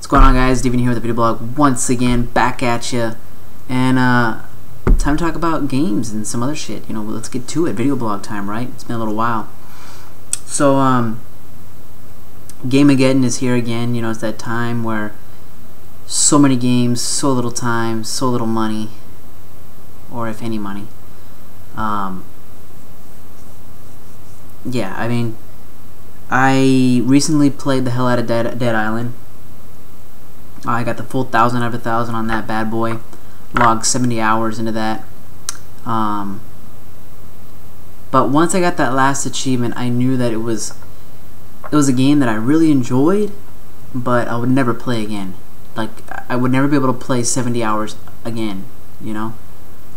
What's going on, guys? Steven here with the video blog once again, back at you, and time to talk about games and some other shit. You know, let's get to it. Video blog time, right? It's been a little while. So Gameageddon is here again. You know, it's that time where so many games, so little time, so little money, or if any money. Yeah, I mean, I recently played the hell out of Dead Island. I got the full 1,000 out of 1,000 on that bad boy. Logged 70 hours into that. But once I got that last achievement, I knew that it was a game that I really enjoyed, but I would never play again. Like, I would never be able to play 70 hours again, you know?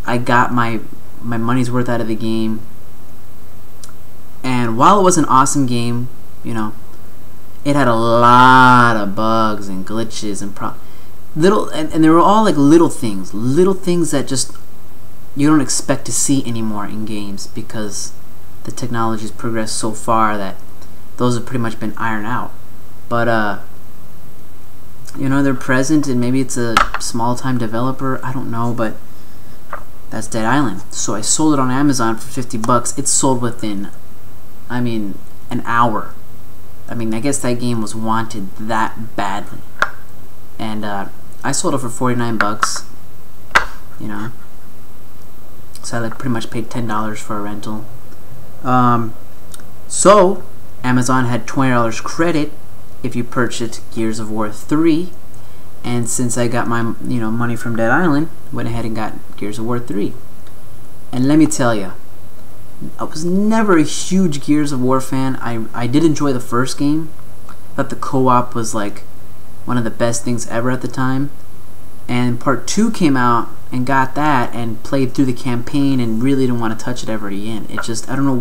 I got my money's worth out of the game. And while it was an awesome game, you know, it had a lot of bugs and glitches and and they were all like little things that just you don't expect to see anymore in games because the technology's progressed so far that those have pretty much been ironed out. But you know, they're present, and maybe it's a small-time developer, I don't know, but that's Dead Island. So I sold it on Amazon for 50 bucks. It sold within, I mean, an hour. I mean, I guess that game was wanted that badly. And I sold it for 49 bucks, you know. So I like pretty much paid $10 for a rental. So Amazon had $20 credit if you purchased Gears of War 3. And since I got my money from Dead Island, went ahead and got Gears of War 3. And let me tell you, I was never a huge Gears of War fan. I did enjoy the first game. Thought the co-op was like one of the best things ever at the time. And part 2 came out and got that and played through the campaign and really didn't want to touch it ever again. It just, I don't know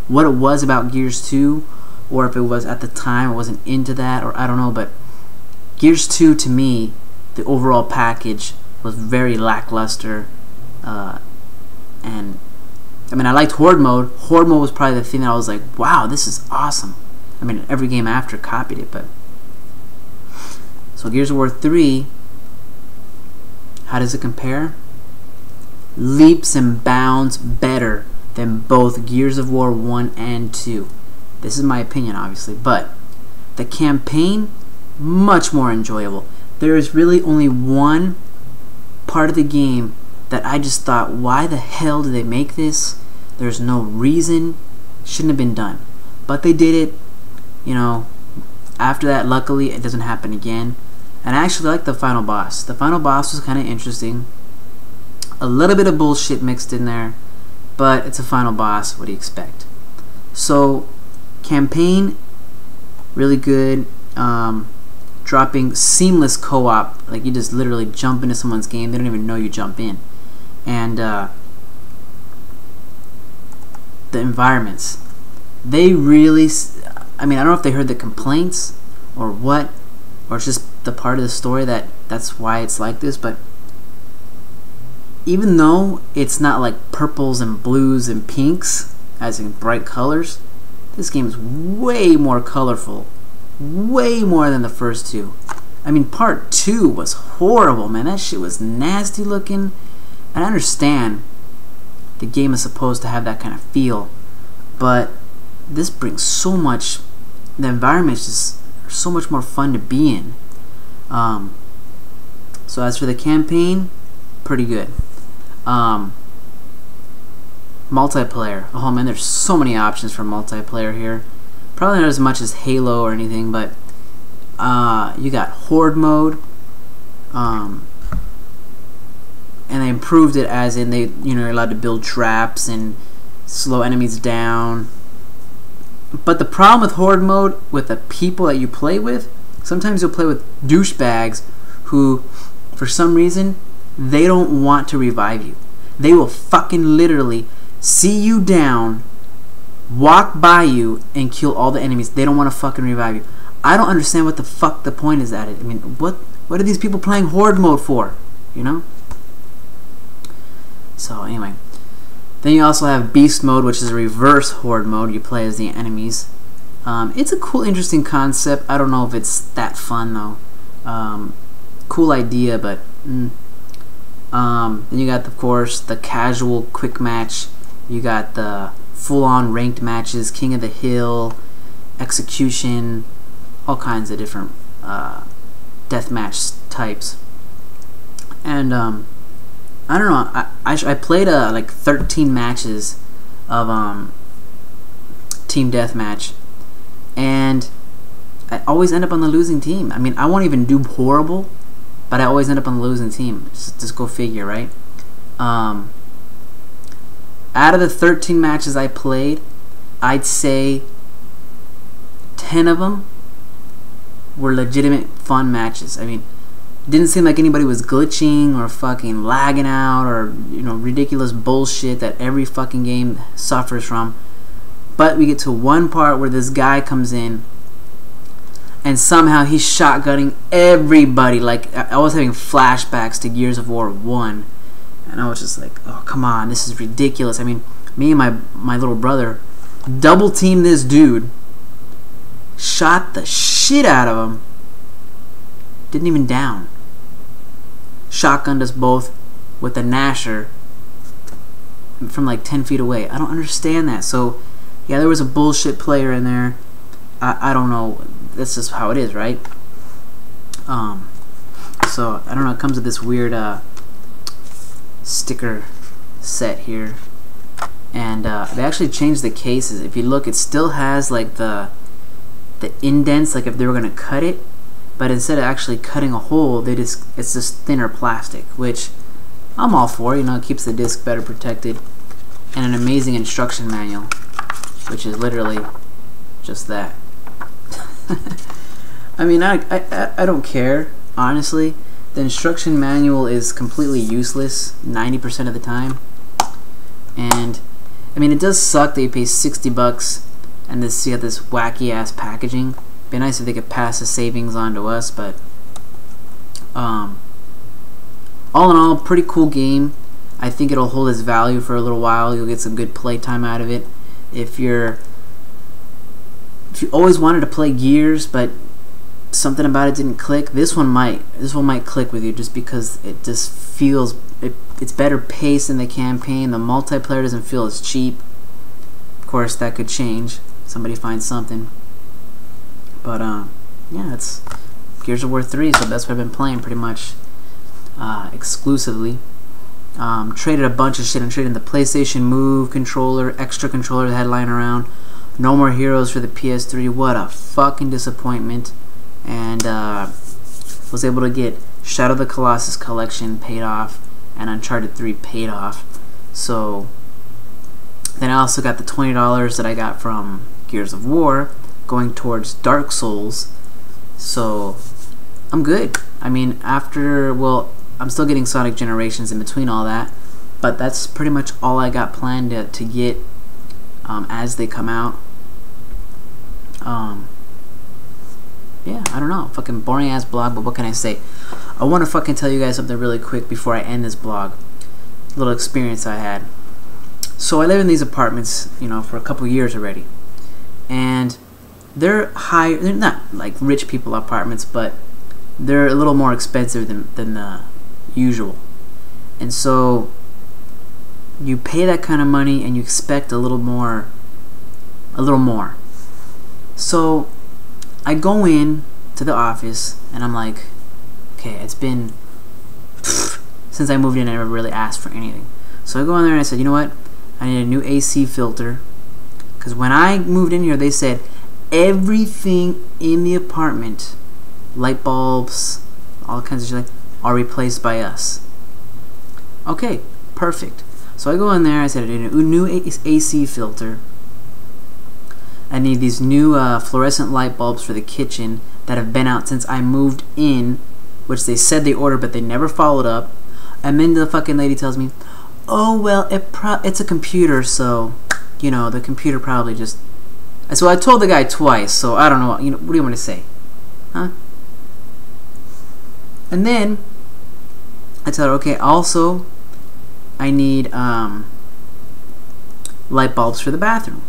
what it was about Gears 2, or if it was at the time I wasn't into that, or I don't know, but Gears 2 to me, the overall package was very lackluster. And I mean, I liked Horde Mode. Horde Mode was probably the thing that I was like, wow, this is awesome. I mean, every game after copied it, but... So Gears of War 3, how does it compare? Leaps and bounds better than both Gears of War 1 and 2. This is my opinion, obviously, but the campaign, much more enjoyable. There is really only one part of the game that I just thought, why the hell did they make this? There's no reason. Shouldn't have been done. But they did it. You know, after that, luckily, it doesn't happen again. And I actually like the final boss. The final boss was kind of interesting. A little bit of bullshit mixed in there, but it's a final boss. What do you expect? So, campaign, really good. Dropping seamless co-op. Like, you just literally jump into someone's game. They don't even know you jump in. And the environments, they really, I mean, I don't know if they heard the complaints or what, or it's just the part of the story that's why it's like this, but even though it's not like purples and blues and pinks, as in bright colors, this game is way more colorful, way more than the first two. I mean, part 2 was horrible, man. That shit was nasty looking. And I understand the game is supposed to have that kind of feel, but this brings so much. The environment is just so much more fun to be in. So as for the campaign, pretty good. Multiplayer. Oh man, there's so many options for multiplayer here. Probably not as much as Halo or anything, but you got Horde Mode. And they improved it, as in you're allowed to build traps and slow enemies down. But the problem with Horde Mode, with the people that you play with, sometimes you'll play with douchebags who, for some reason, they don't want to revive you. They will fucking literally see you down, walk by you, and kill all the enemies. They don't want to fucking revive you. I don't understand what the fuck the point is at it. I mean, what are these people playing Horde Mode for? You know? So anyway, then you also have Beast Mode, which is a reverse Horde Mode. You play as the enemies. It's a cool, interesting concept. I don't know if it's that fun though. Cool idea, but then you got, of course, the casual quick match. You got the full-on ranked matches, King of the Hill, Execution, all kinds of different deathmatch types. And I don't know. I played like 13 matches of team deathmatch, and I always end up on the losing team. I mean, I won't even do horrible, but I always end up on the losing team. Just go figure, right? Out of the 13 matches I played, I'd say 10 of them were legitimate fun matches. I mean, didn't seem like anybody was glitching or fucking lagging out or, you know, ridiculous bullshit that every fucking game suffers from. But we get to one part where this guy comes in and somehow he's shotgunning everybody. Like, I was having flashbacks to Gears of War 1, and I was just like, oh, come on, this is ridiculous. I mean, me and my little brother double teamed this dude, shot the shit out of him, didn't even down, shotgunned us both with a Nasher from like 10 feet away. I don't understand that. So yeah, there was a bullshit player in there. I don't know. That's just how it is, right? So I don't know. It comes with this weird sticker set here, and they actually changed the cases. If you look, it still has like the indents, like if they were gonna cut it, but instead of actually cutting a hole, it's just thinner plastic, which I'm all for. You know, it keeps the disc better protected, and an amazing instruction manual, which is literally just that. I mean, I don't care, honestly. The instruction manual is completely useless 90% of the time, and I mean, it does suck that you pay $60 and you got this wacky ass packaging. Be nice if they could pass the savings on to us, but all in all, pretty cool game. I think it'll hold its value for a little while. You'll get some good playtime out of it. If you always wanted to play Gears, but something about it didn't click, this one might click with you, just because it just feels it's better paced than the campaign. The multiplayer doesn't feel as cheap. Of course, that could change. Somebody finds something. But yeah, it's Gears of War 3, so that's what I've been playing pretty much exclusively. Traded a bunch of shit. I'm trading the PlayStation Move controller, extra controller that I had lying around. No more Heroes for the PS3. What a fucking disappointment. And was able to get Shadow of the Colossus collection paid off, and Uncharted 3 paid off. So then I also got the $20 that I got from Gears of War going towards Dark Souls. So I'm good. I mean, I'm still getting Sonic Generations in between all that, but that's pretty much all I got planned to get as they come out. Yeah, I don't know. Fucking boring ass blog, but what can I say? I want to fucking tell you guys something really quick before I end this blog. A little experience I had. So I live in these apartments, you know, for a couple years already, and they're not like rich people apartments, but they're a little more expensive than the usual. And so you pay that kind of money and you expect a little more. So I go in to the office and I'm like, okay, it's been since I moved in, I never really asked for anything. So I go in there and I said, you know what, I need a new AC filter, because when I moved in here, they said everything in the apartment, light bulbs, all kinds of shit, are replaced by us. Okay, perfect. So I go in there, I said, I need a new AC filter. I need these new fluorescent light bulbs for the kitchen that have been out since I moved in, which they said they ordered, but they never followed up. And then the fucking lady tells me, oh, well, it's a computer, so, you know, the computer probably just... So I told the guy twice, so I don't know, you know, what do you want me to say? Huh? And then I tell her, okay, also, I need light bulbs for the bathroom.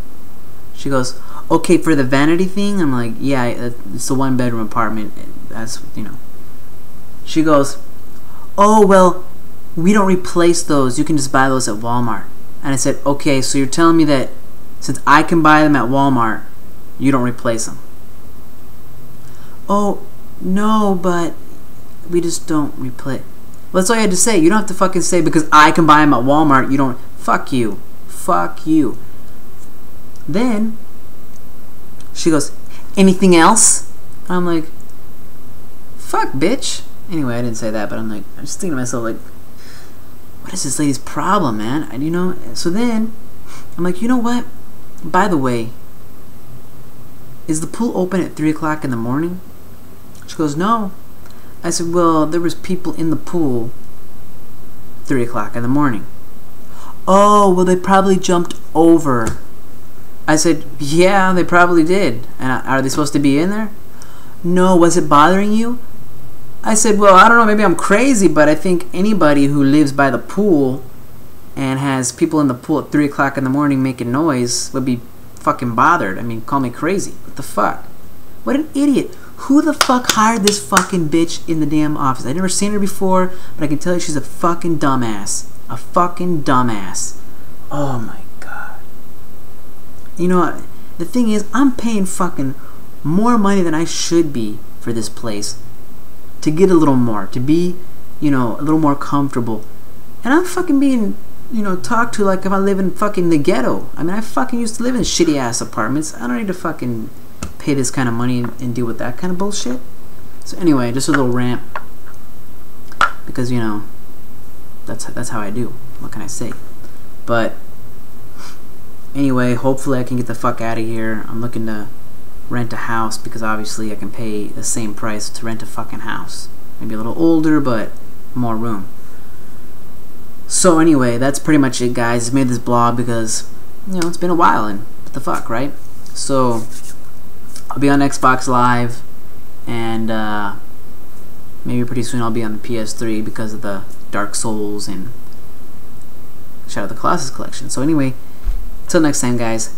She goes, okay, for the vanity thing? I'm like, yeah, it's a one-bedroom apartment. That's, you know. she goes, oh, well, we don't replace those. You can just buy those at Walmart. And I said, okay, so you're telling me that since I can buy them at Walmart, you don't replace them? Oh, no, but we just don't replace. Well, that's all you had to say. You don't have to fucking say because I can buy them at Walmart, you don't. Fuck you. Fuck you. Then she goes, anything else? I'm like, fuck, bitch. Anyway, I didn't say that, but I'm just thinking to myself, like, what is this lady's problem, man? And, you know, so then I'm like, you know what? By the way, is the pool open at 3 o'clock in the morning? She goes, no. I said, well, there was people in the pool 3 o'clock in the morning. Oh, well, they probably jumped over. I said, yeah, they probably did. And are they supposed to be in there? No, was it bothering you? I said, well, I don't know, maybe I'm crazy, but I think anybody who lives by the pool and has people in the pool at 3 o'clock in the morning making noise would be fucking bothered. I mean, call me crazy. What the fuck? What an idiot. Who the fuck hired this fucking bitch in the damn office? I've never seen her before, but I can tell you she's a fucking dumbass. A fucking dumbass. Oh my god. You know, the thing is, I'm paying fucking more money than I should be for this place to get a little more, to be, you know, a little more comfortable. And I'm fucking being, you know, talked to like if I live in fucking the ghetto. I mean, I fucking used to live in shitty ass apartments. I don't need to fucking pay this kind of money and deal with that kind of bullshit. So anyway, just a little rant, because, you know, that's how I do. What can I say? But anyway, hopefully I can get the fuck out of here. I'm looking to rent a house because obviously I can pay the same price to rent a fucking house. Maybe a little older, but more room. So anyway, that's pretty much it, guys. I made this blog because, you know, it's been a while and what the fuck, right? So I'll be on Xbox Live, and maybe pretty soon I'll be on the PS3 because of the Dark Souls and Shadow of the Colossus collection. So anyway, till next time, guys.